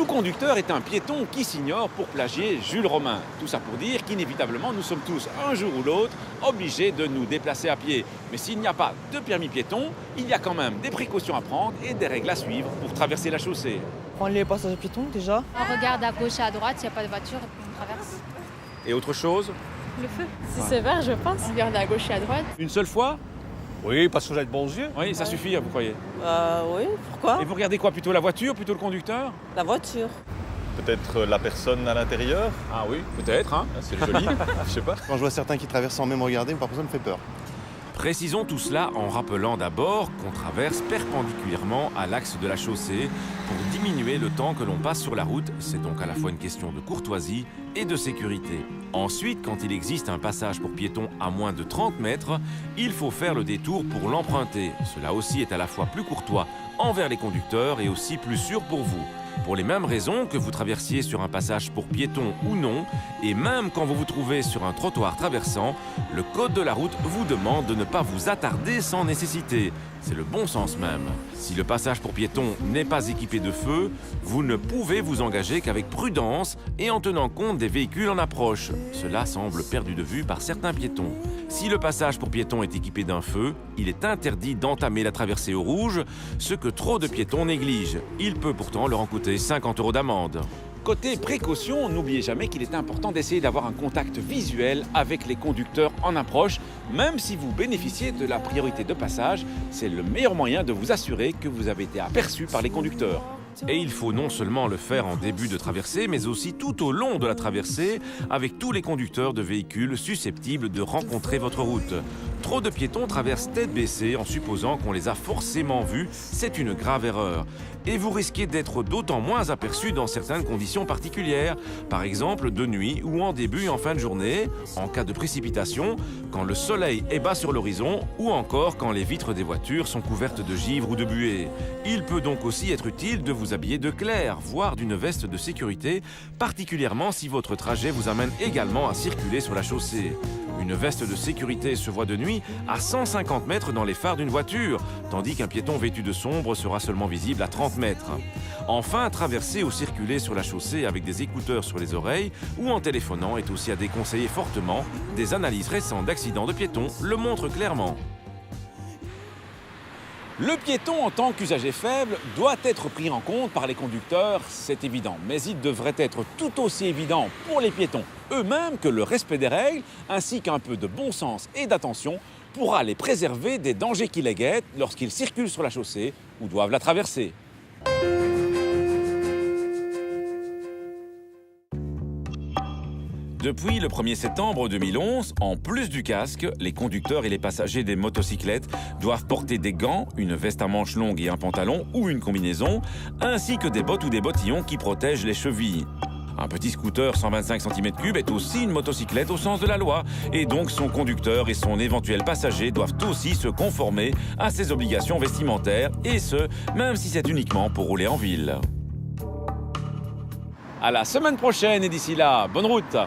conducteur est un piéton qui s'ignore pour plagier Jules Romain. Tout ça pour dire qu'inévitablement, nous sommes tous, un jour ou l'autre, obligés de nous déplacer à pied. Mais s'il n'y a pas de permis piéton, il y a quand même des précautions à prendre et des règles à suivre pour traverser la chaussée. Prendre les passages piétons déjà. On regarde à gauche et à droite, s'il n'y a pas de voiture, et puis on traverse. Et autre chose? Le feu. Si c'est vert, je pense. On regarde à gauche et à droite. Une seule fois? Oui, parce que j'ai de bons yeux. Oui, ça suffit, vous croyez? Oui, pourquoi? Et vous regardez quoi? Plutôt la voiture, plutôt le conducteur? La voiture. Peut-être la personne à l'intérieur. Ah oui, peut-être, hein? C'est joli, je sais pas. Quand je vois certains qui traversent sans même regarder, parfois ça me fait peur. Précisons tout cela en rappelant d'abord qu'on traverse perpendiculairement à l'axe de la chaussée pour diminuer le temps que l'on passe sur la route. C'est donc à la fois une question de courtoisie et de sécurité. Ensuite, quand il existe un passage pour piétons à moins de 30 mètres, il faut faire le détour pour l'emprunter. Cela aussi est à la fois plus courtois envers les conducteurs et aussi plus sûr pour vous. Pour les mêmes raisons que vous traversiez sur un passage pour piétons ou non, et même quand vous vous trouvez sur un trottoir traversant, le code de la route vous demande de ne pas vous attarder sans nécessité. C'est le bon sens même. Si le passage pour piétons n'est pas équipé de feu, vous ne pouvez vous engager qu'avec prudence et en tenant compte des véhicules en approche. Cela semble perdu de vue par certains piétons. Si le passage pour piétons est équipé d'un feu, il est interdit d'entamer la traversée au rouge, ce que trop de piétons négligent. Il peut pourtant leur en coûter 50 € d'amende. Côté précaution, n'oubliez jamais qu'il est important d'essayer d'avoir un contact visuel avec les conducteurs en approche. Même si vous bénéficiez de la priorité de passage, c'est le meilleur moyen de vous assurer que vous avez été aperçu par les conducteurs. Et il faut non seulement le faire en début de traversée, mais aussi tout au long de la traversée, avec tous les conducteurs de véhicules susceptibles de rencontrer votre route. Trop de piétons traversent tête baissée en supposant qu'on les a forcément vus. C'est une grave erreur. Et vous risquez d'être d'autant moins aperçu dans certaines conditions particulières, par exemple de nuit ou en début et en fin de journée, en cas de précipitation, quand le soleil est bas sur l'horizon ou encore quand les vitres des voitures sont couvertes de givre ou de buée. Il peut donc aussi être utile de vous habiller de clair, voire d'une veste de sécurité, particulièrement si votre trajet vous amène également à circuler sur la chaussée. Une veste de sécurité se voit de nuit à 150 mètres dans les phares d'une voiture, tandis qu'un piéton vêtu de sombre sera seulement visible à 30 mètres. Enfin, traverser ou circuler sur la chaussée avec des écouteurs sur les oreilles ou en téléphonant est aussi à déconseiller fortement. Des analyses récentes d'accidents de piétons le montrent clairement. Le piéton, en tant qu'usager faible, doit être pris en compte par les conducteurs, c'est évident. Mais il devrait être tout aussi évident pour les piétons eux-mêmes que le respect des règles, ainsi qu'un peu de bon sens et d'attention, pourra les préserver des dangers qui les guettent lorsqu'ils circulent sur la chaussée ou doivent la traverser. Depuis le 1er septembre 2011, en plus du casque, les conducteurs et les passagers des motocyclettes doivent porter des gants, une veste à manches longues et un pantalon ou une combinaison, ainsi que des bottes ou des bottillons qui protègent les chevilles. Un petit scooter 125 cm3 est aussi une motocyclette au sens de la loi, et donc son conducteur et son éventuel passager doivent aussi se conformer à ces obligations vestimentaires, et ce, même si c'est uniquement pour rouler en ville. À la semaine prochaine et d'ici là, bonne route!